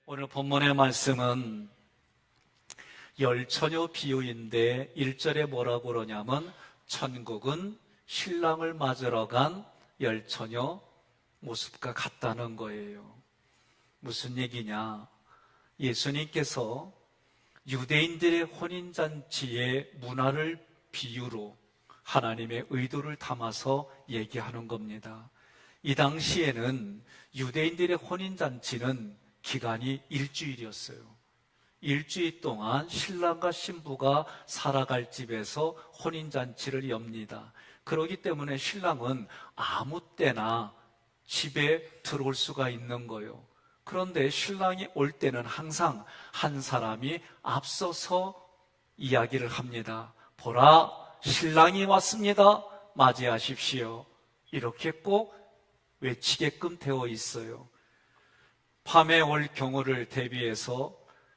오늘 본문의 말씀은 열처녀 비유인데 1절에 뭐라고 그러냐면 천국은 신랑을 맞으러 간 열처녀 모습과 같다는 거예요. 무슨 얘기냐? 예수님께서 유대인들의 혼인잔치의 문화를 비유로 하나님의 의도를 담아서 얘기하는 겁니다. 이 당시에는 유대인들의 혼인잔치는 기간이 일주일이었어요. 일주일 동안 신랑과 신부가 살아갈 집에서 혼인잔치를 엽니다. 그렇기 때문에 신랑은 아무 때나 집에 들어올 수가 있는 거예요. 그런데 신랑이 올 때는 항상 한 사람이 앞서서 이야기를 합니다. 보라, 신랑이 왔습니다. 맞이하십시오. 이렇게 꼭 외치게끔 되어 있어요. 밤에 올 경우를 대비해서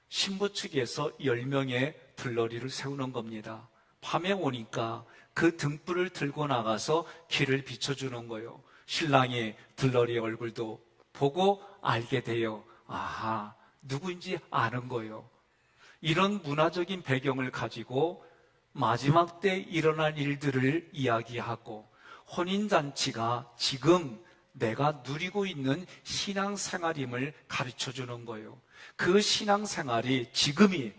신부 측에서 10명의 들러리를 세우는 겁니다. 밤에 오니까 그 등불을 들고 나가서 길을 비춰주는 거예요. 신랑이 들러리의 얼굴도 보고 알게 돼요. 아하, 누구인지 아는 거예요. 이런 문화적인 배경을 가지고 마지막 때 일어날 일들을 이야기하고 혼인잔치가 지금 내가 누리고 있는 신앙생활임을 가르쳐주는 거예요. 그 신앙생활이 지금이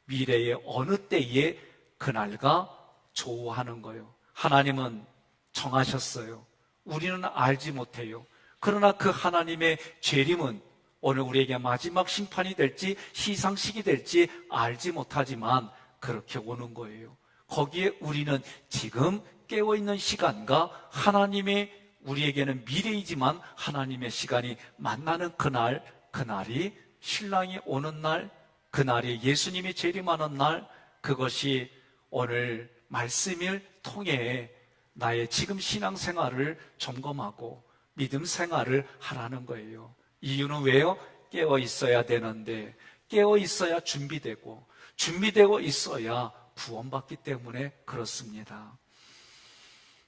미래의 어느 때에 그날과 조우하는 거예요. 하나님은 정하셨어요. 우리는 알지 못해요. 그러나 그 하나님의 재림은 오늘 우리에게 마지막 심판이 될지 시상식이 될지 알지 못하지만 그렇게 오는 거예요. 거기에 우리는 지금 깨어있는 시간과 하나님의 우리에게는 미래이지만 하나님의 시간이 만나는 그날, 그날이 신랑이 오는 날, 그날이 예수님이 재림하는 날, 그것이 오늘 말씀을 통해 나의 지금 신앙생활을 점검하고 믿음 생활을 하라는 거예요. 이유는 왜요? 깨어 있어야 되는데, 깨어 있어야 준비되고 있어야 구원받기 때문에 그렇습니다.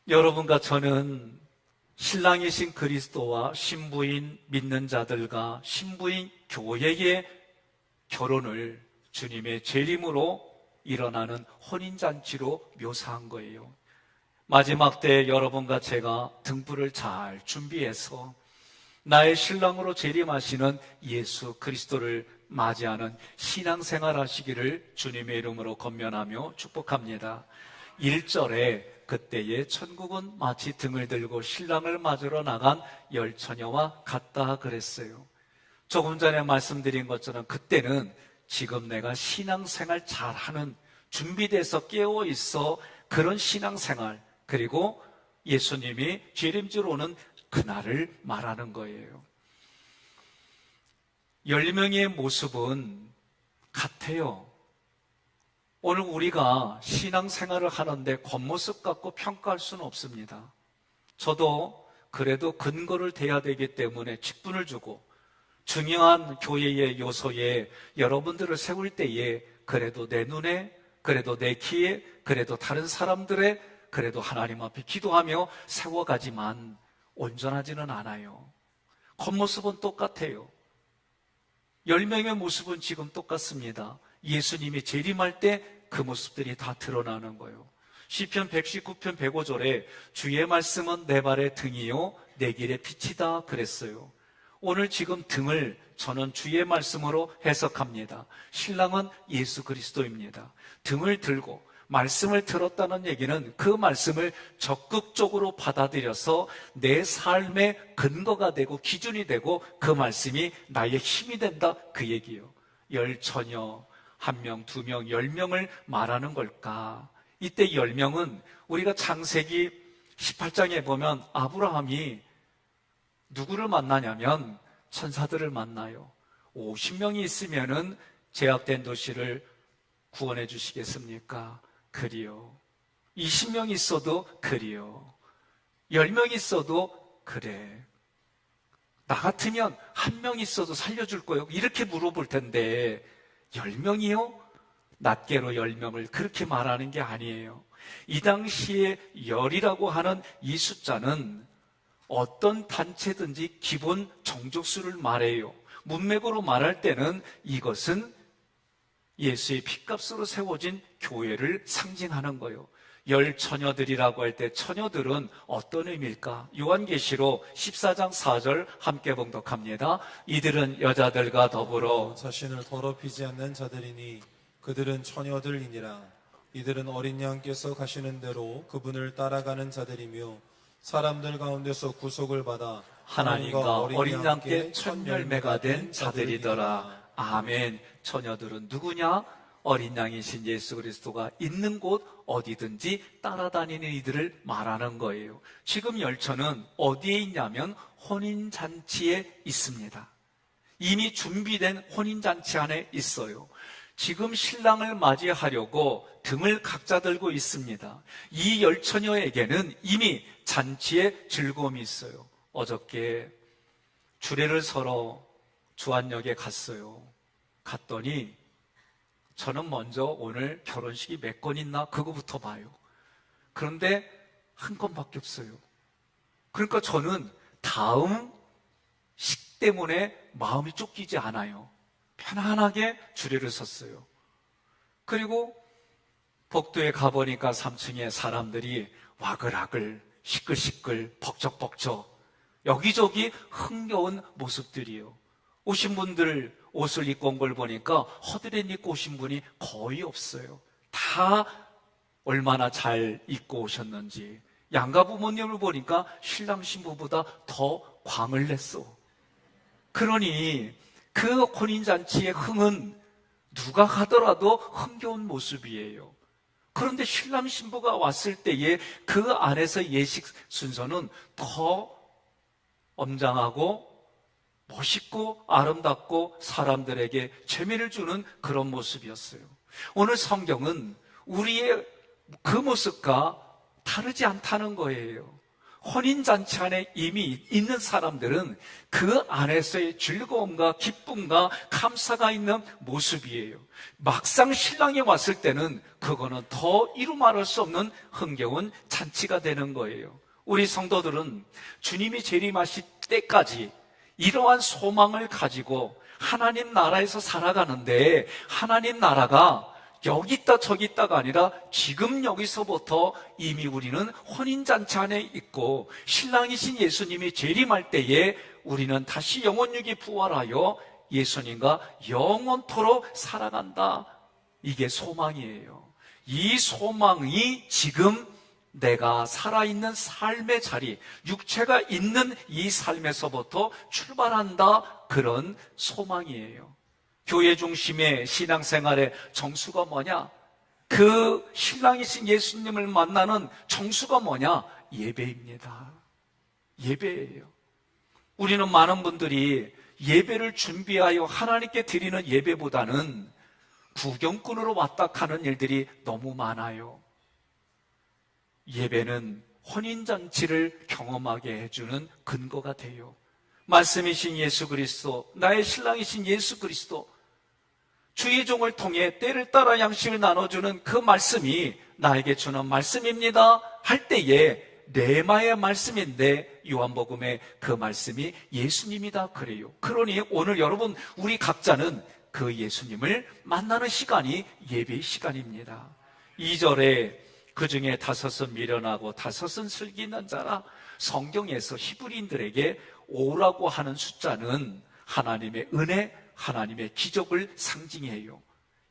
여러분과 저는 신랑이신 그리스도와 신부인 믿는 자들과 신부인 교회의 결혼을 주님의 재림으로 일어나는 혼인잔치로 묘사한 거예요. 마지막 때 여러분과 제가 등불을 잘 준비해서 나의 신랑으로 재림하시는 예수 그리스도를 맞이하는 신앙생활 하시기를 주님의 이름으로 권면하며 축복합니다. 1절에 그때의 천국은 마치 등을 들고 신랑을 맞으러 나간 열처녀와 같다 그랬어요. 조금 전에 말씀드린 것처럼 그때는 지금 내가 신앙생활 잘하는, 준비돼서 깨어있어 그런 신앙생활, 그리고 예수님이 재림주로 오는 그날을 말하는 거예요. 10명의 모습은 같아요. 오늘 우리가 신앙생활을 하는데 겉모습 갖고 평가할 수는 없습니다. 저도 그래도 근거를 대야 되기 때문에 직분을 주고 중요한 교회의 요소에 여러분들을 세울 때에 그래도 내 눈에, 그래도 내 귀에, 그래도 다른 사람들의, 그래도 하나님 앞에 기도하며 세워가지만 온전하지는 않아요. 겉모습은 똑같아요. 10명의 모습은 지금 똑같습니다. 예수님이 재림할 때 그 모습들이 다 드러나는 거예요. 시편 119편 105절에 주의 말씀은 내 발의 등이요 내 길의 빛이다 그랬어요. 오늘 지금 등을 저는 주의 말씀으로 해석합니다. 신랑은 예수 그리스도입니다. 등을 들고 말씀을 들었다는 얘기는 그 말씀을 적극적으로 받아들여서 내 삶의 근거가 되고 기준이 되고 그 말씀이 나의 힘이 된다 그 얘기예요. 열처녀 1명, 2명, 10명을 말하는 걸까? 이때 10명은 우리가 창세기 18장에 보면 아브라함이 누구를 만나냐면 천사들을 만나요. 50명이 있으면은 제약된 도시를 구원해 주시겠습니까? 그리요. 20명이 있어도 그리요. 10명이 있어도 그래. 나 같으면 1명 있어도 살려줄 거예요. 이렇게 물어볼 텐데 10명이요? 낱개로 10명을 그렇게 말하는 게 아니에요. 이 당시에 열이라고 하는 이 숫자는 어떤 단체든지 기본 정족수를 말해요. 문맥으로 말할 때는 이것은 예수의 핏값으로 세워진 교회를 상징하는 거예요. 열 처녀들이라고 할 때 처녀들은 어떤 의미일까? 요한계시록 14장 4절 함께 봉독합니다. 이들은 여자들과 더불어 자신을 더럽히지 않는 자들이니 그들은 처녀들이니라. 이들은 어린 양께서 가시는 대로 그분을 따라가는 자들이며 사람들 가운데서 구속을 받아 하나님과 어린 양께 첫 열매가 된 자들이더라. 아멘. 처녀들은 누구냐? 어린 양이신 예수 그리스도가 있는 곳 어디든지 따라다니는 이들을 말하는 거예요. 지금 열처는 어디에 있냐면 혼인잔치에 있습니다. 이미 준비된 혼인잔치 안에 있어요. 지금 신랑을 맞이하려고 등을 각자 들고 있습니다. 이 열처녀에게는 이미 잔치의 즐거움이 있어요. 어저께 주례를 서러 주안역에 갔어요. 갔더니 저는 먼저 오늘 결혼식이 몇 건 있나 그거부터 봐요. 그런데 한 건밖에 없어요. 그러니까 저는 다음 식 때문에 마음이 쫓기지 않아요. 편안하게 주례를 섰어요. 그리고 복도에 가보니까 3층에 사람들이 와글와글 시끌시끌 벅적벅적 여기저기 흥겨운 모습들이에요. 오신 분들 옷을 입고 온 걸 보니까 허드렛 입고 오신 분이 거의 없어요. 다 얼마나 잘 입고 오셨는지. 양가 부모님을 보니까 신랑 신부보다 더 광을 냈어. 그러니 그 혼인잔치의 흥은 누가 가더라도 흥겨운 모습이에요. 그런데 신랑 신부가 왔을 때에 그 안에서 예식 순서는 더 엄장하고 멋있고 아름답고 사람들에게 재미를 주는 그런 모습이었어요. 오늘 성경은 우리의 그 모습과 다르지 않다는 거예요. 혼인잔치 안에 이미 있는 사람들은 그 안에서의 즐거움과 기쁨과 감사가 있는 모습이에요. 막상 신랑이 왔을 때는 그거는 더 이루 말할 수 없는 흥겨운 잔치가 되는 거예요. 우리 성도들은 주님이 재림하실 때까지 이러한 소망을 가지고 하나님 나라에서 살아가는데 하나님 나라가 여기 있다 저기 있다가 아니라 지금 여기서부터 이미 우리는 혼인잔치 안에 있고 신랑이신 예수님이 재림할 때에 우리는 다시 영혼육이 부활하여 예수님과 영원토록 살아간다. 이게 소망이에요. 이 소망이 지금 내가 살아있는 삶의 자리, 육체가 있는 이 삶에서부터 출발한다. 그런 소망이에요. 교회 중심의 신앙생활의 정수가 뭐냐? 그 신랑이신 예수님을 만나는 정수가 뭐냐? 예배입니다. 예배예요. 우리는 많은 분들이 예배를 준비하여 하나님께 드리는 예배보다는 구경꾼으로 왔다 가는 일들이 너무 많아요. 예배는 혼인잔치를 경험하게 해주는 근거가 돼요. 말씀이신 예수 그리스도, 나의 신랑이신 예수 그리스도, 주의 종을 통해 때를 따라 양식을 나눠주는 그 말씀이 나에게 주는 말씀입니다 할 때에 레마의 말씀인데 요한복음에 그 말씀이 예수님이다 그래요. 그러니 오늘 여러분 우리 각자는 그 예수님을 만나는 시간이 예배의 시간입니다. 2절에 그 중에 5은 미련하고 5은 슬기 있는 자라. 성경에서 히브리인들에게 5라고 하는 숫자는 하나님의 은혜, 하나님의 기적을 상징해요.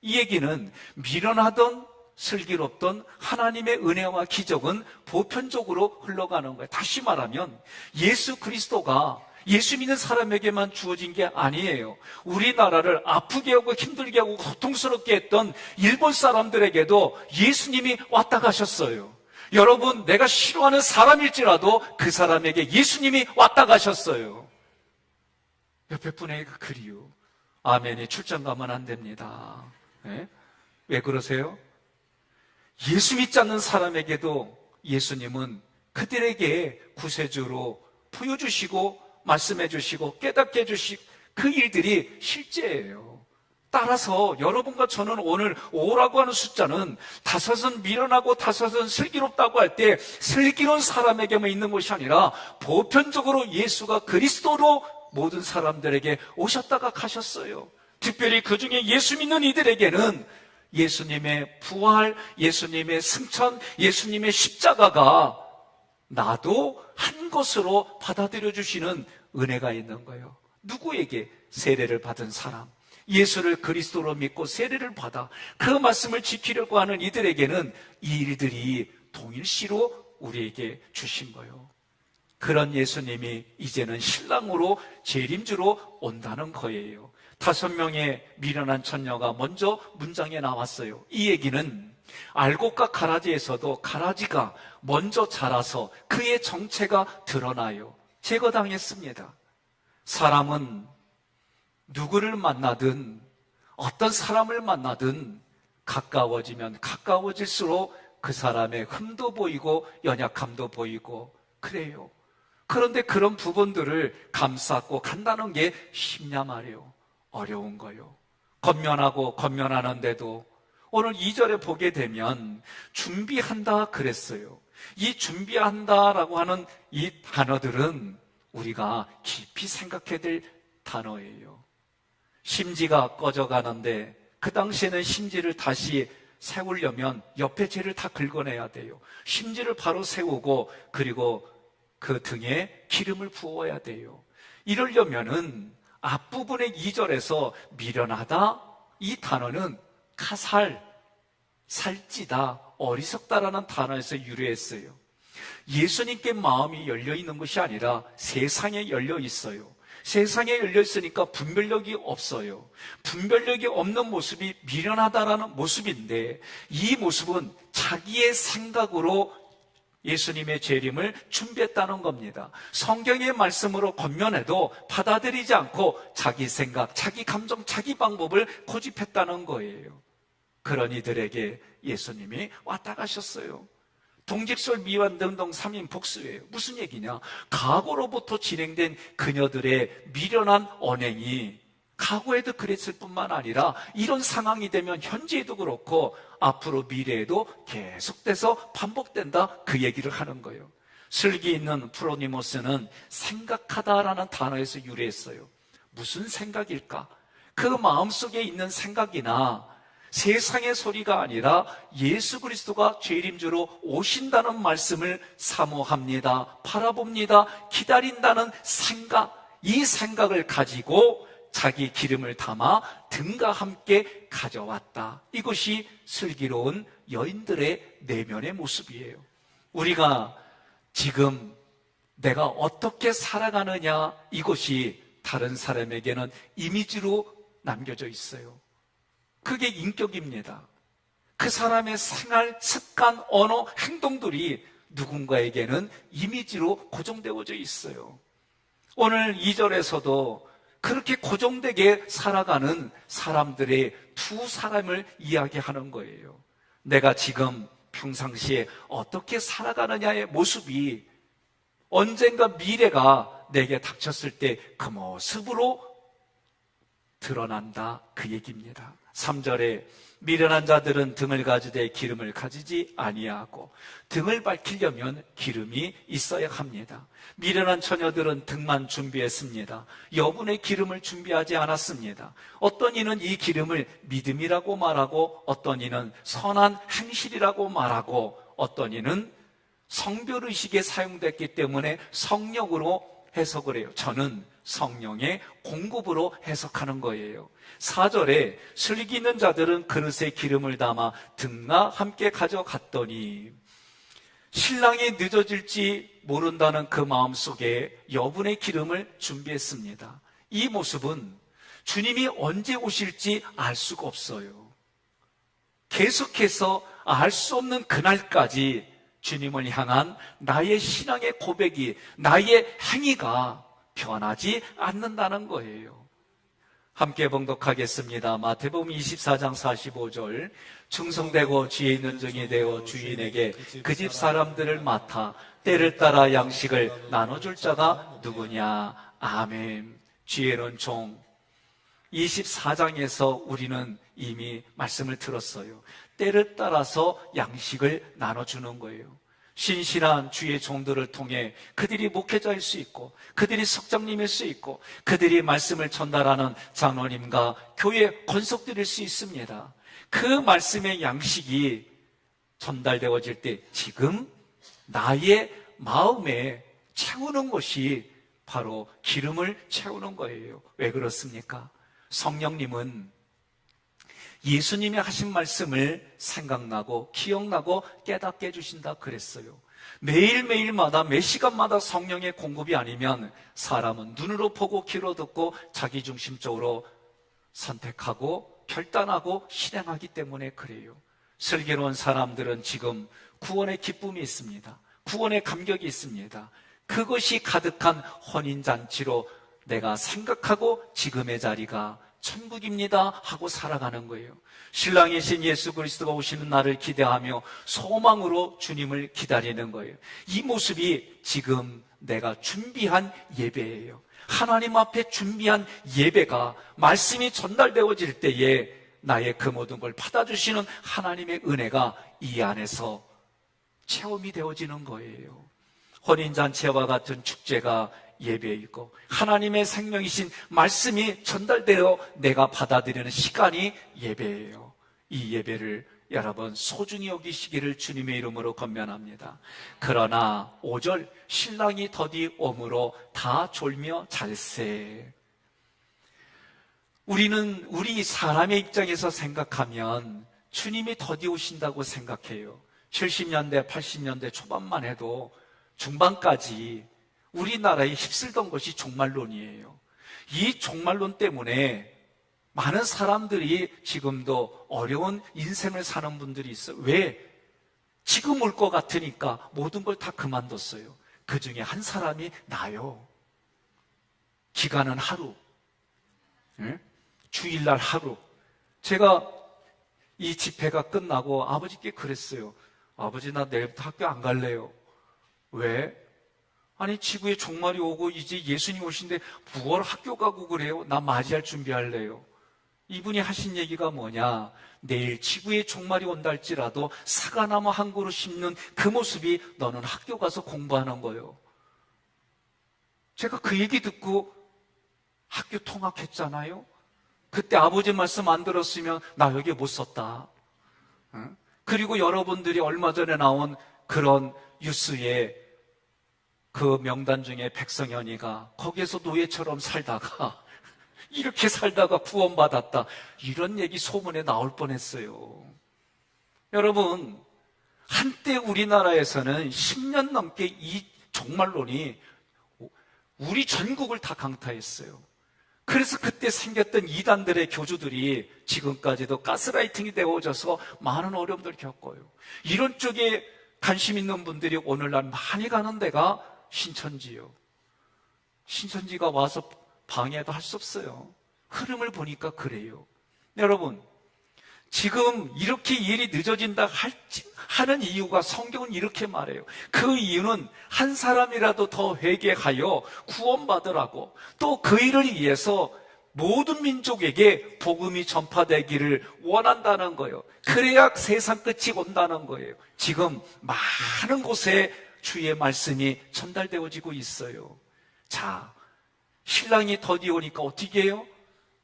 이 얘기는 미련하던 슬기롭던 하나님의 은혜와 기적은 보편적으로 흘러가는 거예요. 다시 말하면 예수 그리스도가 예수 믿는 사람에게만 주어진 게 아니에요. 우리나라를 아프게 하고 힘들게 하고 고통스럽게 했던 일본 사람들에게도 예수님이 왔다 가셨어요. 여러분, 내가 싫어하는 사람일지라도 그 사람에게 예수님이 왔다 가셨어요. 옆에 분에게 그리요. 아멘이 출장 가면 안 됩니다. 네? 왜 그러세요? 예수 믿지 않는 사람에게도 예수님은 그들에게 구세주로 보여주시고 말씀해 주시고 깨닫게 해주시고 그 일들이 실제예요. 따라서 여러분과 저는 오늘 5라고 하는 숫자는 5은 미련하고 5은 슬기롭다고 할 때 슬기로운 사람에게만 있는 것이 아니라 보편적으로 예수가 그리스도로 모든 사람들에게 오셨다가 가셨어요. 특별히 그 중에 예수 믿는 이들에게는 예수님의 부활, 예수님의 승천, 예수님의 십자가가 나도 한 것으로 받아들여 주시는 은혜가 있는 거예요. 누구에게? 세례를 받은 사람, 예수를 그리스도로 믿고 세례를 받아 그 말씀을 지키려고 하는 이들에게는 이 일들이 동일시로 우리에게 주신 거예요. 그런 예수님이 이제는 신랑으로 재림주로 온다는 거예요. 5명의 미련한 처녀가 먼저 문장에 나왔어요. 이 얘기는 알곡과 가라지에서도 가라지가 먼저 자라서 그의 정체가 드러나요. 제거당했습니다. 사람은 누구를 만나든 어떤 사람을 만나든 가까워지면 가까워질수록 그 사람의 흠도 보이고 연약함도 보이고 그래요. 그런데 그런 부분들을 감싸고 간다는 게 쉽냐 말이에요. 어려운 거요. 건면하고 건면하는데도 오늘 2절에 보게 되면 준비한다 그랬어요. 이 준비한다라고 하는 이 단어들은 우리가 깊이 생각해야 될 단어예요. 심지가 꺼져가는데 그 당시에는 심지를 다시 세우려면 옆에 재를 다 긁어내야 돼요. 심지를 바로 세우고 그리고 그 등에 기름을 부어야 돼요. 이러려면은 앞부분의 2절에서 미련하다 이 단어는 카살, 살찌다, 어리석다라는 단어에서 유래했어요. 예수님께 마음이 열려 있는 것이 아니라 세상에 열려 있어요. 세상에 열려 있으니까 분별력이 없어요. 분별력이 없는 모습이 미련하다라는 모습인데 이 모습은 자기의 생각으로 예수님의 재림을 준비했다는 겁니다. 성경의 말씀으로 권면해도 받아들이지 않고 자기 생각, 자기 감정, 자기 방법을 고집했다는 거예요. 그런 이들에게 예수님이 왔다 가셨어요. 동직설 미완 등등 3인 복수예요. 무슨 얘기냐? 과거로부터 진행된 그녀들의 미련한 언행이 과거에도 그랬을 뿐만 아니라 이런 상황이 되면 현재에도 그렇고 앞으로 미래에도 계속돼서 반복된다 그 얘기를 하는 거예요. 슬기 있는 프로니모스는 생각하다라는 단어에서 유래했어요. 무슨 생각일까? 그 마음속에 있는 생각이나 세상의 소리가 아니라 예수 그리스도가 재림주로 오신다는 말씀을 사모합니다. 바라봅니다. 기다린다는 생각, 이 생각을 가지고 자기 기름을 담아 등과 함께 가져왔다. 이것이 슬기로운 여인들의 내면의 모습이에요. 우리가 지금 내가 어떻게 살아가느냐 이것이 다른 사람에게는 이미지로 남겨져 있어요. 그게 인격입니다. 그 사람의 생활, 습관, 언어, 행동들이 누군가에게는 이미지로 고정되어져 있어요. 오늘 2절에서도 그렇게 고정되게 살아가는 사람들의 두 사람을 이야기하는 거예요. 내가 지금 평상시에 어떻게 살아가느냐의 모습이 언젠가 미래가 내게 닥쳤을 때 그 모습으로 드러난다 그 얘기입니다. 3절에 미련한 자들은 등을 가지되 기름을 가지지 아니하고 등을 밝히려면 기름이 있어야 합니다. 미련한 처녀들은 등만 준비했습니다. 여분의 기름을 준비하지 않았습니다. 어떤 이는 이 기름을 믿음이라고 말하고 어떤 이는 선한 행실이라고 말하고 어떤 이는 성별의식에 사용됐기 때문에 성령으로 해석을 해요. 저는 성령의 공급으로 해석하는 거예요. 4절에 슬기 있는 자들은 그릇에 기름을 담아 등과 함께 가져갔더니 신랑이 늦어질지 모른다는 그 마음속에 여분의 기름을 준비했습니다. 이 모습은 주님이 언제 오실지 알 수가 없어요. 계속해서 알 수 없는 그날까지 주님을 향한 나의 신앙의 고백이, 나의 행위가 변하지 않는다는 거예요. 함께 봉독하겠습니다. 마태복음 24장 45절 충성되고 지혜 있는 종이 되어 주인에게 그 집 사람들을 맡아 때를 따라 양식을 나눠줄 자가 누구냐. 아멘. 지혜로운 종 24장에서 우리는 이미 말씀을 들었어요. 때를 따라서 양식을 나눠주는 거예요. 신실한 주의 종들을 통해 그들이 목회자일 수 있고, 그들이 석장님일 수 있고, 그들이 말씀을 전달하는 장로님과 교회 권속들일 수 있습니다. 그 말씀의 양식이 전달되어질 때 지금 나의 마음에 채우는 것이 바로 기름을 채우는 거예요. 왜 그렇습니까? 성령님은 예수님이 하신 말씀을 생각나고 기억나고 깨닫게 해주신다 그랬어요. 매일매일마다 매 시간마다 성령의 공급이 아니면 사람은 눈으로 보고 귀로 듣고 자기중심적으로 선택하고 결단하고 실행하기 때문에 그래요. 슬기로운 사람들은 지금 구원의 기쁨이 있습니다. 구원의 감격이 있습니다. 그것이 가득한 혼인잔치로 내가 생각하고 지금의 자리가 천국입니다 하고 살아가는 거예요. 신랑이신 예수 그리스도가 오시는 날을 기대하며 소망으로 주님을 기다리는 거예요. 이 모습이 지금 내가 준비한 예배예요. 하나님 앞에 준비한 예배가 말씀이 전달되어질 때에 나의 그 모든 걸 받아주시는 하나님의 은혜가 이 안에서 체험이 되어지는 거예요. 혼인잔치와 같은 축제가 예배이고 하나님의 생명이신 말씀이 전달되어 내가 받아들이는 시간이 예배예요. 이 예배를 여러분 소중히 여기시기를 주님의 이름으로 권면합니다. 그러나 5절 신랑이 더디 오므로 다 졸며 잘세. 우리 사람의 입장에서 생각하면 주님이 더디 오신다고 생각해요. 70년대 80년대 초반만 해도 중반까지 우리나라에 휩쓸던 것이 종말론이에요. 이 종말론 때문에 많은 사람들이 지금도 어려운 인생을 사는 분들이 있어요. 왜? 지금 올 것 같으니까 모든 걸 다 그만뒀어요. 그 중에 한 사람이 나요. 기간은 하루, 주일날 하루. 제가 이 집회가 끝나고 아버지께 그랬어요. 아버지, 나 내일부터 학교 안 갈래요. 왜? 아니 지구에 종말이 오고 이제 예수님 오신데 뭘 학교 가고 그래요? 나 맞이할 준비할래요. 이분이 하신 얘기가 뭐냐? 내일 지구에 종말이 온다 할지라도 사과나무 한 그루 심는 그 모습이 너는 학교 가서 공부하는 거예요. 제가 그 얘기 듣고 학교 통학했잖아요. 그때 아버지 말씀 안 들었으면 나 여기 못 썼다. 그리고 여러분들이 얼마 전에 나온 그런 뉴스에 그 명단 중에 백성현이가 거기에서 노예처럼 살다가 이렇게 살다가 구원받았다. 이런 얘기 소문에 나올 뻔했어요. 여러분, 한때 우리나라에서는 10년 넘게 이 종말론이 우리 전국을 다 강타했어요. 그래서 그때 생겼던 이단들의 교주들이 지금까지도 가스라이팅이 되어져서 많은 어려움들을 겪어요. 이런 쪽에 관심 있는 분들이 오늘날 많이 가는 데가 신천지요. 신천지가 와서 방해도 할 수 없어요. 흐름을 보니까 그래요. 여러분, 지금 이렇게 일이 늦어진다 하는 이유가 성경은 이렇게 말해요. 그 이유는 한 사람이라도 더 회개하여 구원받으라고, 또 그 일을 위해서 모든 민족에게 복음이 전파되기를 원한다는 거예요. 그래야 세상 끝이 온다는 거예요. 지금 많은 곳에 주의 말씀이 전달되어지고 있어요. 자, 신랑이 더디 오니까 어떻게 해요?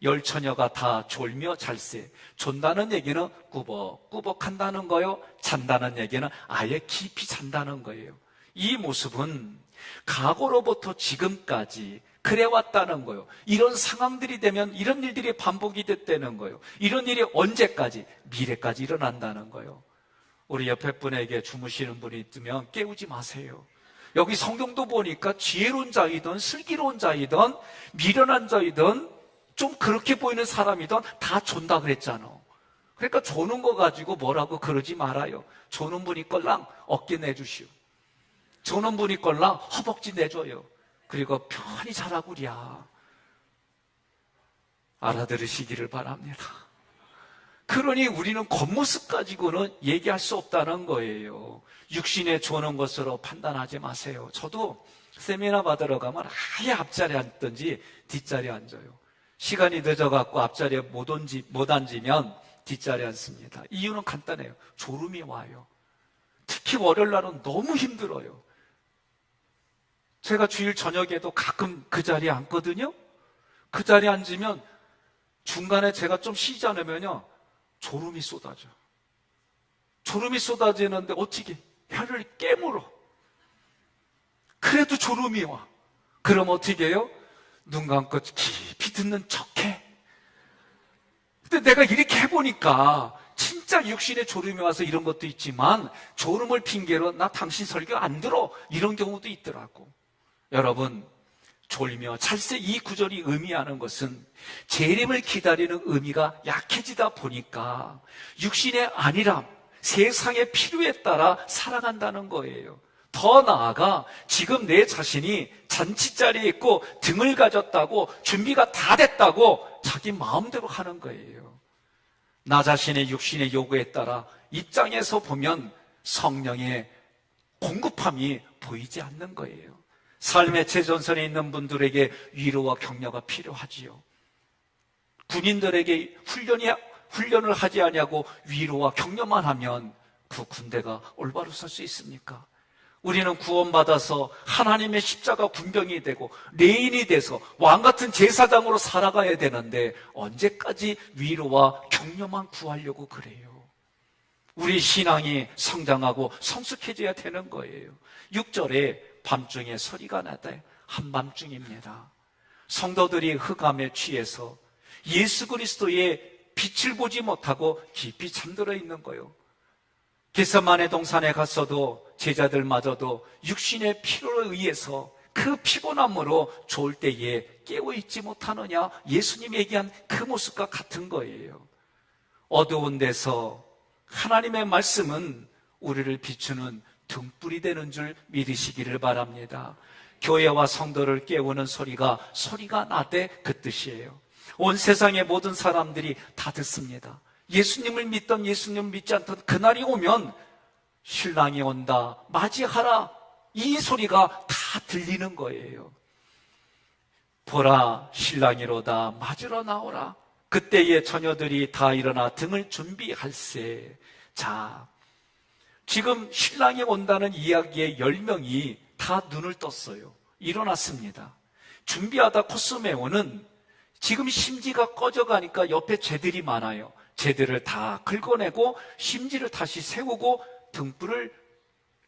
열 처녀가 다 졸며 잘세. 존다는 얘기는 꾸벅꾸벅 한다는 거예요. 잔다는 얘기는 아예 깊이 잔다는 거예요. 이 모습은 과거로부터 지금까지 그래왔다는 거예요. 이런 상황들이 되면 이런 일들이 반복이 됐다는 거예요. 이런 일이 언제까지? 미래까지 일어난다는 거예요. 우리 옆에 분에게 주무시는 분이 있으면 깨우지 마세요. 여기 성경도 보니까 지혜로운 자이든 슬기로운 자이든 미련한 자이든 좀 그렇게 보이는 사람이든 다 존다 그랬잖아. 그러니까 조는 거 가지고 뭐라고 그러지 말아요. 조는 분이 꼴랑 어깨 내주시오. 조는 분이 꼴랑 허벅지 내줘요. 그리고 편히 자라구랴. 알아들으시기를 바랍니다. 그러니 우리는 겉모습 가지고는 얘기할 수 없다는 거예요. 육신에 조는 것으로 판단하지 마세요. 저도 세미나 받으러 가면 아예 앞자리에 앉든지 뒷자리에 앉아요. 시간이 늦어갖고 앞자리에 못 앉으면 뒷자리에 앉습니다. 이유는 간단해요. 졸음이 와요. 특히 월요일 날은 너무 힘들어요. 제가 주일 저녁에도 가끔 그 자리에 앉거든요. 그 자리에 앉으면 중간에 제가 좀 쉬지 않으면요, 졸음이 쏟아져. 졸음이 쏟아지는데 어떻게 혀를 깨물어. 그래도 졸음이 와. 그럼 어떻게 해요? 눈 감고 깊이 듣는 척해. 근데 내가 이렇게 해보니까 진짜 육신에 졸음이 와서 이런 것도 있지만 졸음을 핑계로 나 당신 설교 안 들어, 이런 경우도 있더라고. 여러분, 졸며 찰세 이 구절이 의미하는 것은 재림을 기다리는 의미가 약해지다 보니까 육신의 안일함, 세상의 필요에 따라 살아간다는 거예요. 더 나아가 지금 내 자신이 잔치자리에 있고 등을 가졌다고 준비가 다 됐다고 자기 마음대로 하는 거예요. 나 자신의 육신의 요구에 따라 입장에서 보면 성령의 공급함이 보이지 않는 거예요. 삶의 최전선에 있는 분들에게 위로와 격려가 필요하지요. 군인들에게 훈련을 하지 않냐고 위로와 격려만 하면 그 군대가 올바로 설 수 있습니까? 우리는 구원받아서 하나님의 십자가 군병이 되고 레인이 돼서 왕같은 제사장으로 살아가야 되는데 언제까지 위로와 격려만 구하려고 그래요? 우리 신앙이 성장하고 성숙해져야 되는 거예요. 6절에 밤중에 소리가 나다. 한밤중입니다. 성도들이 흑암에 취해서 예수 그리스도의 빛을 보지 못하고 깊이 잠들어 있는 거예요. 겟세마네 동산에 갔어도 제자들마저도 육신의 피로에 의해서 그 피곤함으로 졸 때에 깨어있지 못하느냐, 예수님 얘기한 그 모습과 같은 거예요. 어두운 데서 하나님의 말씀은 우리를 비추는 등불이 되는 줄 믿으시기를 바랍니다. 교회와 성도를 깨우는 소리가 나되 그 뜻이에요. 온 세상의 모든 사람들이 다 듣습니다. 예수님을 믿던 예수님을 믿지 않던 그날이 오면 신랑이 온다, 맞이하라, 이 소리가 다 들리는 거예요. 보라, 신랑이로다, 맞으러 나오라. 그때의 처녀들이 다 일어나 등을 준비할세. 자, 지금 신랑이 온다는 이야기의 10명이 다 눈을 떴어요. 일어났습니다. 준비하다 코스메오는 지금 심지가 꺼져가니까 옆에 쟤들이 많아요. 쟤들을 다 긁어내고 심지를 다시 세우고 등불을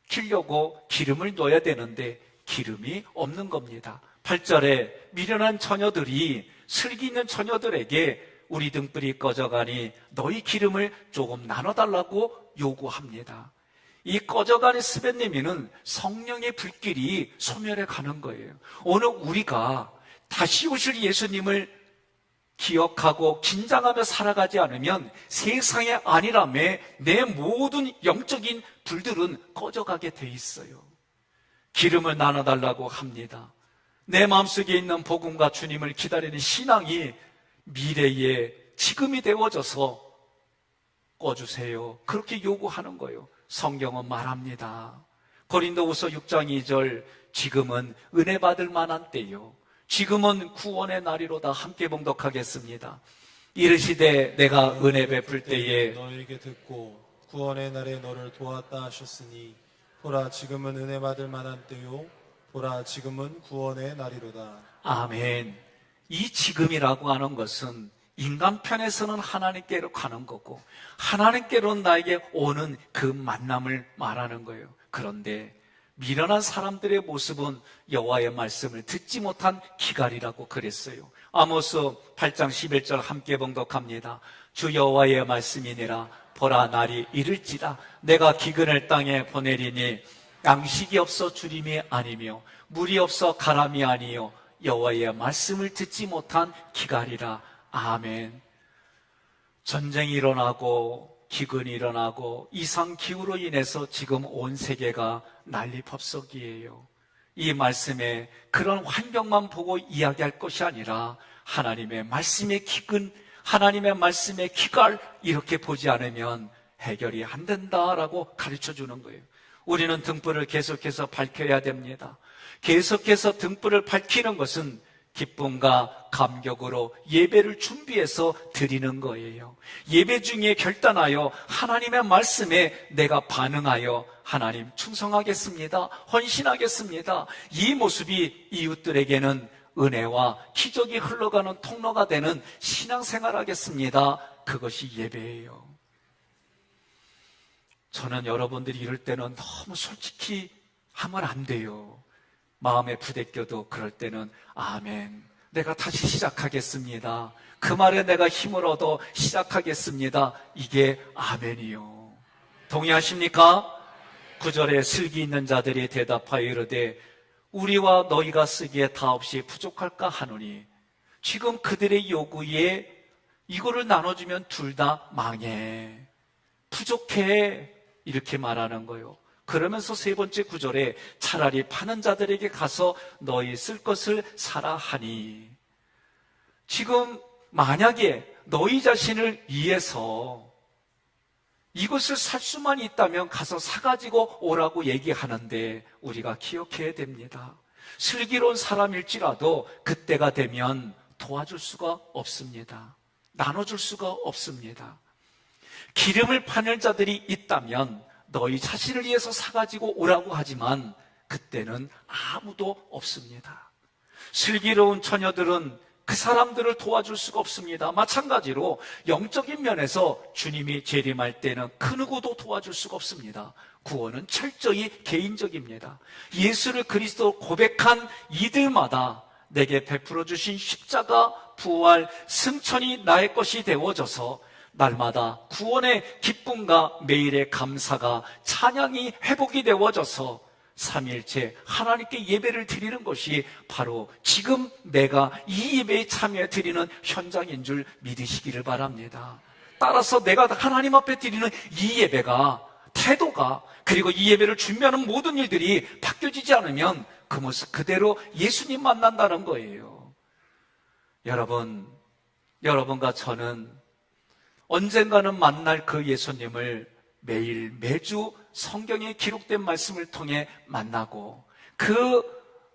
켜려고 기름을 넣어야 되는데 기름이 없는 겁니다. 8절에 미련한 처녀들이 슬기 있는 처녀들에게 우리 등불이 꺼져가니 너희 기름을 조금 나눠달라고 요구합니다. 이 꺼져가는 스벤네미는 성령의 불길이 소멸해 가는 거예요. 오늘 우리가 다시 오실 예수님을 기억하고 긴장하며 살아가지 않으면 세상의 안일함에 내 모든 영적인 불들은 꺼져가게 돼 있어요. 기름을 나눠달라고 합니다. 내 마음속에 있는 복음과 주님을 기다리는 신앙이 미래에 지금이 되어져서 꺼주세요. 그렇게 요구하는 거예요. 성경은 말합니다. 고린도후서 6장 2절, 지금은 은혜 받을 만한 때요, 지금은 구원의 날이로다. 함께 봉독하겠습니다. 이르시되 내가 은혜 베풀 때에 너에게 듣고 구원의 날에 너를 도왔다 하셨으니 보라 지금은 은혜 받을 만한 때요 보라 지금은 구원의 날이로다. 아멘. 이 지금이라고 하는 것은 인간 편에서는 하나님께로 가는 거고 하나님께로는 나에게 오는 그 만남을 말하는 거예요. 그런데 미련한 사람들의 모습은 여호와의 말씀을 듣지 못한 기갈이라고 그랬어요. 아모스 8장 11절 함께 봉독합니다. 주 여호와의 말씀이니라. 보라 날이 이를지라. 내가 기근을 땅에 보내리니 양식이 없어 주림이 아니며 물이 없어 가람이 아니요 여호와의 말씀을 듣지 못한 기갈이라. 아멘. 전쟁이 일어나고 기근이 일어나고 이상기후로 인해서 지금 온 세계가 난리법석이에요. 이 말씀에 그런 환경만 보고 이야기할 것이 아니라 하나님의 말씀의 기근, 하나님의 말씀의 기갈, 이렇게 보지 않으면 해결이 안 된다라고 가르쳐 주는 거예요. 우리는 등불을 계속해서 밝혀야 됩니다. 계속해서 등불을 밝히는 것은 기쁨과 감격으로 예배를 준비해서 드리는 거예요. 예배 중에 결단하여 하나님의 말씀에 내가 반응하여 하나님 충성하겠습니다, 헌신하겠습니다, 이 모습이 이웃들에게는 은혜와 기적이 흘러가는 통로가 되는 신앙생활 하겠습니다. 그것이 예배예요. 저는 여러분들이 이럴 때는 너무 솔직히 하면 안 돼요. 마음에 부대껴도 그럴 때는 아멘, 내가 다시 시작하겠습니다, 그 말에 내가 힘을 얻어 시작하겠습니다, 이게 아멘이요. 동의하십니까? 9절에 슬기 있는 자들이 대답하여 이르되 우리와 너희가 쓰기에 다 없이 부족할까 하노니, 지금 그들의 요구에 이거를 나눠주면 둘 다 망해, 부족해, 이렇게 말하는 거예요. 그러면서 세 번째 구절에 차라리 파는 자들에게 가서 너희 쓸 것을 사라 하니, 지금 만약에 너희 자신을 위해서 이것을 살 수만 있다면 가서 사가지고 오라고 얘기하는데, 우리가 기억해야 됩니다. 슬기로운 사람일지라도 그때가 되면 도와줄 수가 없습니다. 나눠줄 수가 없습니다. 기름을 파는 자들이 있다면 너희 자신을 위해서 사가지고 오라고 하지만 그때는 아무도 없습니다. 슬기로운 처녀들은 그 사람들을 도와줄 수가 없습니다. 마찬가지로 영적인 면에서 주님이 재림할 때는 그 누구도 도와줄 수가 없습니다. 구원은 철저히 개인적입니다. 예수를 그리스도 고백한 이들마다 내게 베풀어 주신 십자가, 부활, 승천이 나의 것이 되어져서 날마다 구원의 기쁨과 매일의 감사가, 찬양이 회복이 되어져서 삼일째 하나님께 예배를 드리는 것이 바로 지금 내가 이 예배에 참여해 드리는 현장인 줄 믿으시기를 바랍니다. 따라서 내가 하나님 앞에 드리는 이 예배가, 태도가, 그리고 이 예배를 준비하는 모든 일들이 바뀌어지지 않으면 그 모습 그대로 예수님 만난다는 거예요. 여러분과 저는 언젠가는 만날 그 예수님을 매일 매주 성경에 기록된 말씀을 통해 만나고, 그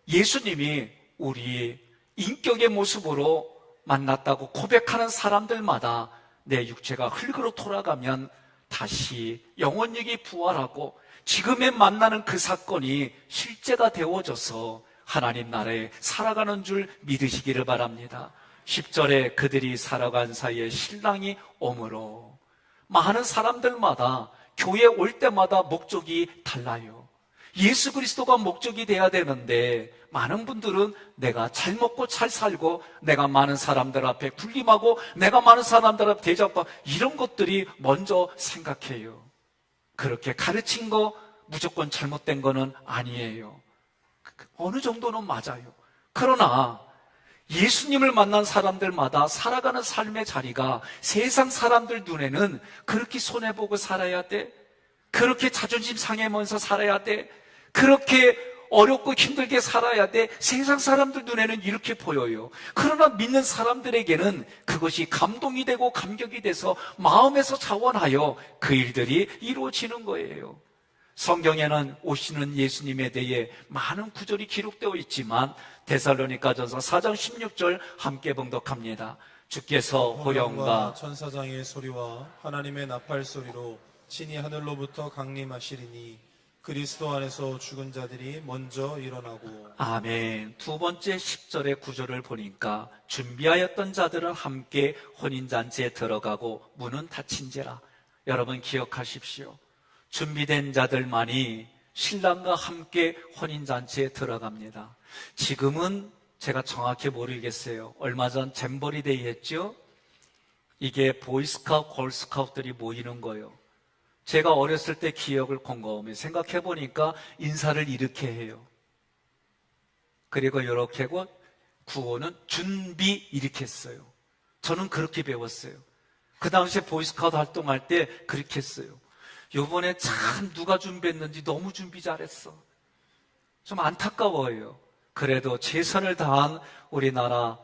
예수님이 우리 인격의 모습으로 만났다고 고백하는 사람들마다 내 육체가 흙으로 돌아가면 다시 영혼력이 부활하고 지금에 만나는 그 사건이 실제가 되어져서 하나님 나라에 살아가는 줄 믿으시기를 바랍니다. 10절에 그들이 살아간 사이에 신랑이 오므로, 많은 사람들마다 교회 올 때마다 목적이 달라요. 예수 그리스도가 목적이 돼야 되는데 많은 분들은 내가 잘 먹고 잘 살고 내가 많은 사람들 앞에 군림하고 내가 많은 사람들 앞에 대접받고 이런 것들이 먼저 생각해요. 그렇게 가르친 거 무조건 잘못된 거는 아니에요. 어느 정도는 맞아요. 그러나 예수님을 만난 사람들마다 살아가는 삶의 자리가 세상 사람들 눈에는 그렇게 손해보고 살아야 돼, 그렇게 자존심 상해면서 살아야 돼, 그렇게 어렵고 힘들게 살아야 돼, 세상 사람들 눈에는 이렇게 보여요. 그러나 믿는 사람들에게는 그것이 감동이 되고 감격이 돼서 마음에서 자원하여 그 일들이 이루어지는 거예요. 성경에는 오시는 예수님에 대해 많은 구절이 기록되어 있지만 데살로니가전서 4장 16절 함께 봉독합니다. 주께서 호령과 천사장의 소리와 하나님의 나팔 소리로 친히 하늘로부터 강림하시리니 그리스도 안에서 죽은 자들이 먼저 일어나고. 아멘. 두 번째 10절의 구절을 보니까 준비하였던 자들은 함께 혼인잔치에 들어가고 문은 닫힌지라. 여러분 기억하십시오. 준비된 자들만이 신랑과 함께 혼인잔치에 들어갑니다. 지금은 제가 정확히 모르겠어요. 얼마 전 잼버리데이 했죠? 이게 보이스카우트, 걸스카우트들이 모이는 거예요. 제가 어렸을 때 기억을 곰곰이 생각해 보니까 인사를 이렇게 해요. 그리고 이렇게 하고 구호는 준비 이렇게 했어요. 저는 그렇게 배웠어요. 그 당시에 보이스카우트 활동할 때 그렇게 했어요. 요번에 참 누가 준비했는지 너무 준비 잘했어. 좀 안타까워요. 그래도 최선을 다한 우리나라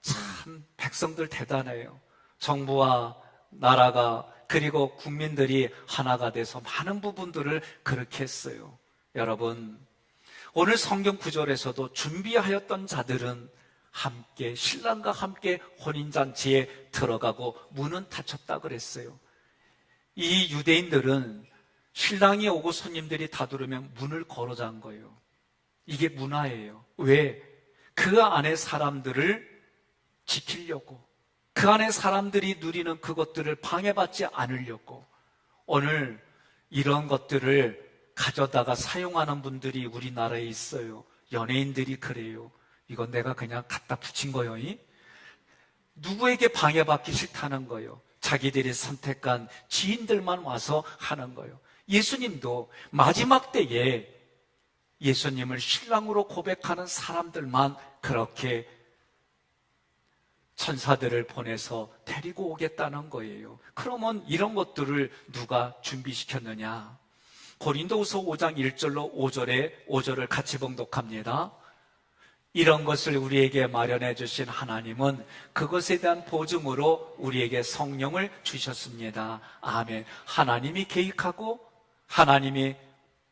참 백성들 대단해요. 정부와 나라가 그리고 국민들이 하나가 돼서 많은 부분들을 그렇게 했어요. 여러분, 오늘 성경 구절에서도 준비하였던 자들은 함께 신랑과 함께 혼인잔치에 들어가고 문은 닫혔다 그랬어요. 이 유대인들은 신랑이 오고 손님들이 다 들어오면 문을 걸어 잔 거예요. 이게 문화예요. 왜? 그 안에 사람들을 지키려고, 그 안에 사람들이 누리는 그것들을 방해받지 않으려고. 오늘 이런 것들을 가져다가 사용하는 분들이 우리나라에 있어요. 연예인들이 그래요. 이건 내가 그냥 갖다 붙인 거요. 누구에게 방해받기 싫다는 거예요. 자기들이 선택한 지인들만 와서 하는 거예요. 예수님도 마지막 때에 예수님을 신랑으로 고백하는 사람들만 그렇게 천사들을 보내서 데리고 오겠다는 거예요. 그러면 이런 것들을 누가 준비시켰느냐? 고린도후서 5장 1절로 5절을 같이 봉독합니다. 이런 것을 우리에게 마련해 주신 하나님은 그것에 대한 보증으로 우리에게 성령을 주셨습니다. 아멘. 하나님이 계획하고 하나님이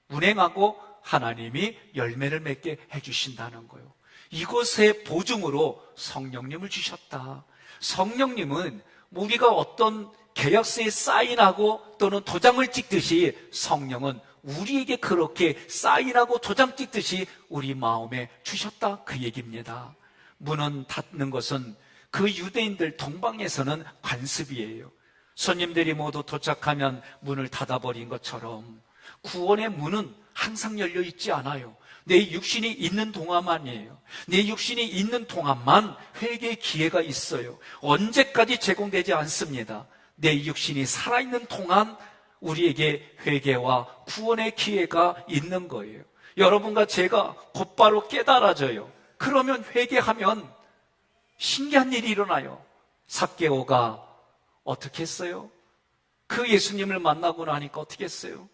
운행하고 하나님이 열매를 맺게 해주신다는 거예요. 이것의 보증으로 성령님을 주셨다. 성령님은 우리가 어떤 계약서에 사인하고 또는 도장을 찍듯이 성령은 우리에게 그렇게 사인하고 도장 찍듯이 우리 마음에 주셨다, 그 얘기입니다. 문은 닫는 것은 그 유대인들 동방에서는 관습이에요. 손님들이 모두 도착하면 문을 닫아버린 것처럼 구원의 문은 항상 열려 있지 않아요. 내 육신이 있는 동안만이에요. 내 육신이 있는 동안만 회개의 기회가 있어요. 언제까지 제공되지 않습니다. 내 육신이 살아있는 동안 우리에게 회개와 구원의 기회가 있는 거예요. 여러분과 제가 곧바로 깨달아져요. 그러면 회개하면 신기한 일이 일어나요. 삭개오가 어떻게 했어요? 그 예수님을 만나고 나니까 어떻게 했어요?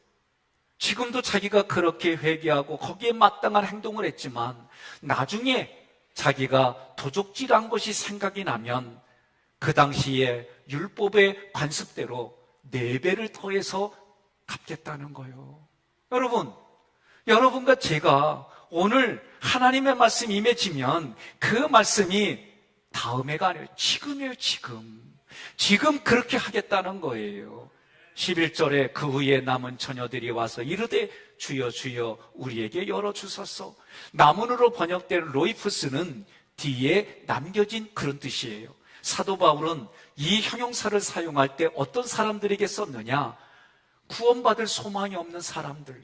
지금도 자기가 그렇게 회개하고 거기에 마땅한 행동을 했지만 나중에 자기가 도적질한 것이 생각이 나면 그 당시에 율법의 관습대로 4배를 더해서 갚겠다는 거예요. 여러분과 제가 오늘 하나님의 말씀이 임해지면 그 말씀이 다음해가 아니에요. 지금이에요. 지금 그렇게 하겠다는 거예요. 11절에 그 후에 남은 처녀들이 와서 이르되 주여 주여 우리에게 열어주소서. 남문으로 번역된 로이프스는 뒤에 남겨진 그런 뜻이에요. 사도 바울은 이 형용사를 사용할 때 어떤 사람들에게 썼느냐? 구원받을 소망이 없는 사람들,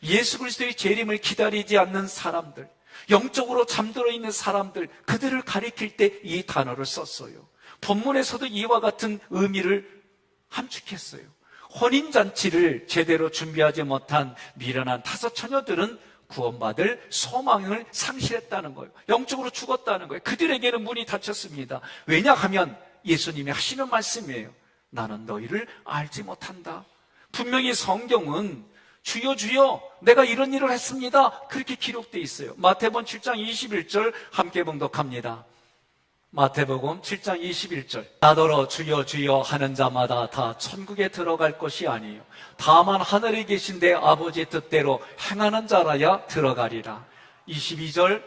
예수 그리스도의 재림을 기다리지 않는 사람들, 영적으로 잠들어 있는 사람들, 그들을 가리킬 때 이 단어를 썼어요. 본문에서도 이와 같은 의미를 함축했어요. 혼인잔치를 제대로 준비하지 못한 미련한 5 처녀들은 구원받을 소망을 상실했다는 거예요. 영적으로 죽었다는 거예요. 그들에게는 문이 닫혔습니다. 왜냐하면 예수님이 하시는 말씀이에요. 나는 너희를 알지 못한다. 분명히 성경은 주여 주여 내가 이런 일을 했습니다, 그렇게 기록되어 있어요. 마태복음 7장 21절 함께 봉독합니다. 마태복음 7장 21절. 나더러 주여 주여 하는 자마다 다 천국에 들어갈 것이 아니에요. 다만 하늘에 계신 내 아버지의 뜻대로 행하는 자라야 들어가리라. 22절.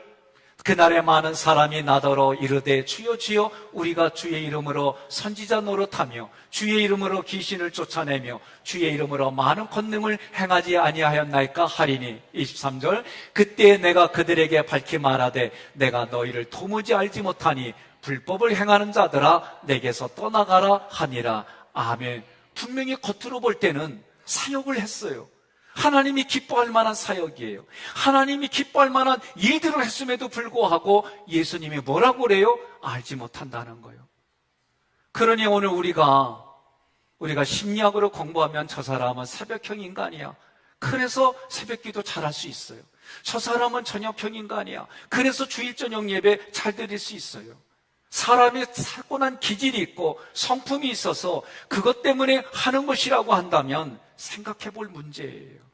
그날에 많은 사람이 나더러 이르되 주여 주여 우리가 주의 이름으로 선지자 노릇하며 주의 이름으로 귀신을 쫓아내며 주의 이름으로 많은 권능을 행하지 아니하였나이까 하리니. 23절. 그때 내가 그들에게 밝히 말하되 내가 너희를 도무지 알지 못하니 불법을 행하는 자들아 내게서 떠나가라 하니라. 아멘. 분명히 겉으로 볼 때는 사역을 했어요. 하나님이 기뻐할 만한 사역이에요. 하나님이 기뻐할 만한 일들을 했음에도 불구하고 예수님이 뭐라고 그래요? 알지 못한다는 거예요. 그러니 오늘 우리가 심리학으로 공부하면 저 사람은 새벽형 인간이야, 그래서 새벽기도 잘할 수 있어요. 저 사람은 저녁형 인간이야, 그래서 주일 저녁 예배 잘 드릴 수 있어요. 사람이 타고난 기질이 있고 성품이 있어서 그것 때문에 하는 것이라고 한다면 생각해 볼 문제예요.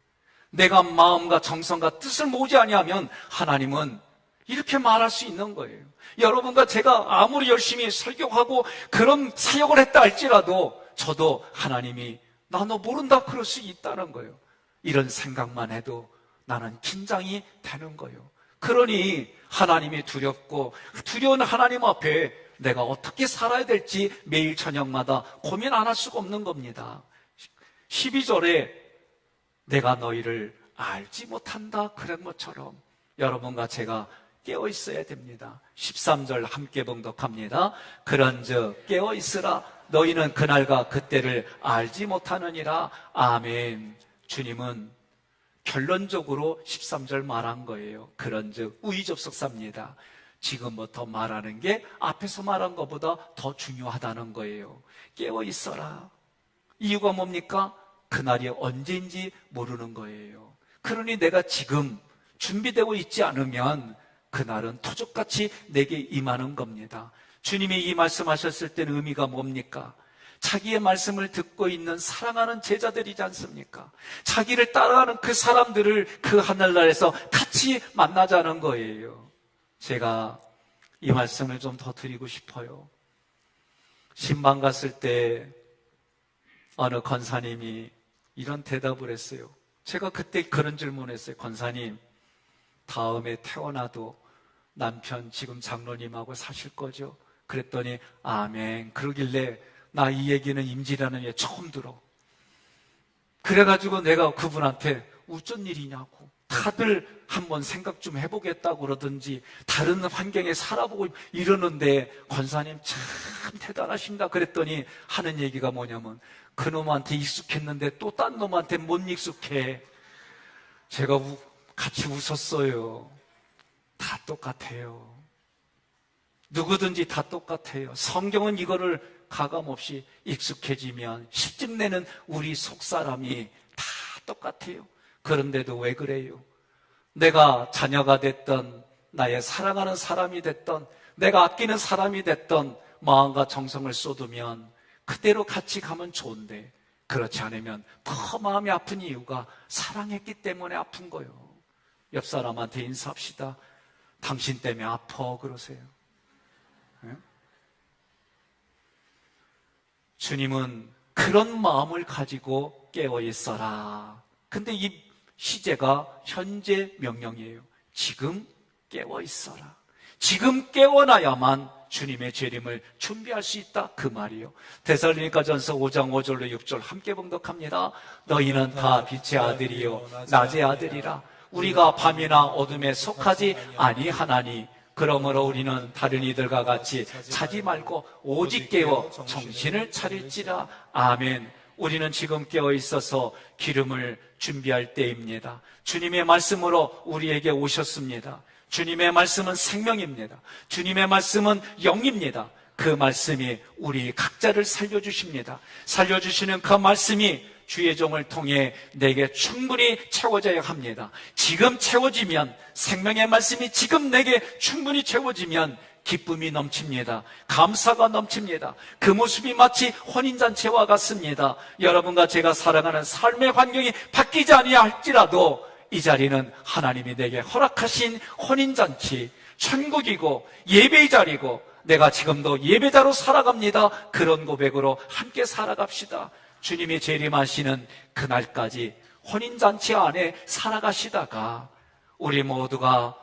내가 마음과 정성과 뜻을 모으지 아니하면 하나님은 이렇게 말할 수 있는 거예요. 여러분과 제가 아무리 열심히 설교하고 그런 사역을 했다 할지라도 저도 하나님이 나 너 모른다 그럴 수 있다는 거예요. 이런 생각만 해도 나는 긴장이 되는 거예요. 그러니 하나님이 두렵고 두려운 하나님 앞에 내가 어떻게 살아야 될지 매일 저녁마다 고민 안 할 수가 없는 겁니다. 12절에 내가 너희를 알지 못한다 그런 것처럼 여러분과 제가 깨어 있어야 됩니다. 13절 함께 봉독합니다. 그런즉 깨어 있으라 너희는 그날과 그때를 알지 못하느니라. 아멘. 주님은 결론적으로 13절 말한 거예요. 그런즉 우의접속사입니다. 지금부터 말하는 게 앞에서 말한 것보다 더 중요하다는 거예요. 깨어 있어라. 이유가 뭡니까? 그날이 언제인지 모르는 거예요. 그러니 내가 지금 준비되고 있지 않으면 그날은 토족같이 내게 임하는 겁니다. 주님이 이 말씀하셨을 때는 의미가 뭡니까? 자기의 말씀을 듣고 있는 사랑하는 제자들이지 않습니까? 자기를 따라가는 그 사람들을 그 하늘나라에서 같이 만나자는 거예요. 제가 이 말씀을 좀 더 드리고 싶어요. 신방 갔을 때 어느 권사님이 이런 대답을 했어요. 제가 그때 그런 질문을 했어요. 권사님, 다음에 태어나도 남편 지금 장로님하고 사실 거죠? 그랬더니 아멘. 그러길래 나 이 얘기는 임지라는 게 처음 들어. 그래가지고 내가 그분한테 어쩐 일이냐고, 다들 한번 생각 좀 해보겠다고 그러든지 다른 환경에 살아보고 이러는데 권사님 참 대단하십니다. 그랬더니 하는 얘기가 뭐냐면 그놈한테 익숙했는데 또 딴 놈한테 못 익숙해. 제가 같이 웃었어요. 다 똑같아요. 누구든지 다 똑같아요. 성경은 이거를 가감없이 익숙해지면 시집내는 우리 속사람이 다 똑같아요. 그런데도 왜 그래요? 내가 자녀가 됐던, 나의 사랑하는 사람이 됐던, 내가 아끼는 사람이 됐던 마음과 정성을 쏟으면 그대로 같이 가면 좋은데 그렇지 않으면 더 마음이 아픈 이유가 사랑했기 때문에 아픈 거예요. 옆 사람한테 인사합시다. 당신 때문에 아파 그러세요. 네? 주님은 그런 마음을 가지고 깨어 있어라. 근데 이 시제가 현재 명령이에요. 지금 깨어 있어라. 지금 깨어나야만 주님의 재림을 준비할 수 있다 그 말이에요. 데살로니가전서 5장 5절로 6절 함께 봉독합니다. 너희는 다 빛의 아들이요 낮의 아들이라. 우리가 밤이나 어둠에 속하지 아니하나니 그러므로 우리는 다른 이들과 같이 자지 말고 오직 깨어 정신을 차릴지라. 아멘. 우리는 지금 깨어 있어서 기름을 준비할 때입니다. 주님의 말씀으로 우리에게 오셨습니다. 주님의 말씀은 생명입니다. 주님의 말씀은 영입니다. 그 말씀이 우리 각자를 살려주십니다. 살려주시는 그 말씀이 주의 종을 통해 내게 충분히 채워져야 합니다. 지금 채워지면, 생명의 말씀이 지금 내게 충분히 채워지면 기쁨이 넘칩니다. 감사가 넘칩니다. 그 모습이 마치 혼인잔치와 같습니다. 여러분과 제가 살아가는 삶의 환경이 바뀌지 아니할지라도 이 자리는 하나님이 내게 허락하신 혼인잔치, 천국이고 예배의 자리고 내가 지금도 예배자로 살아갑니다. 그런 고백으로 함께 살아갑시다. 주님이 재림하시는 그날까지 혼인잔치 안에 살아가시다가 우리 모두가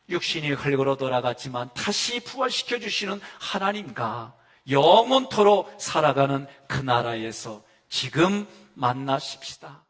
육신이 흙으로 돌아갔지만 다시 부활시켜 주시는 하나님과 영원토록 살아가는 그 나라에서 지금 만나십시다.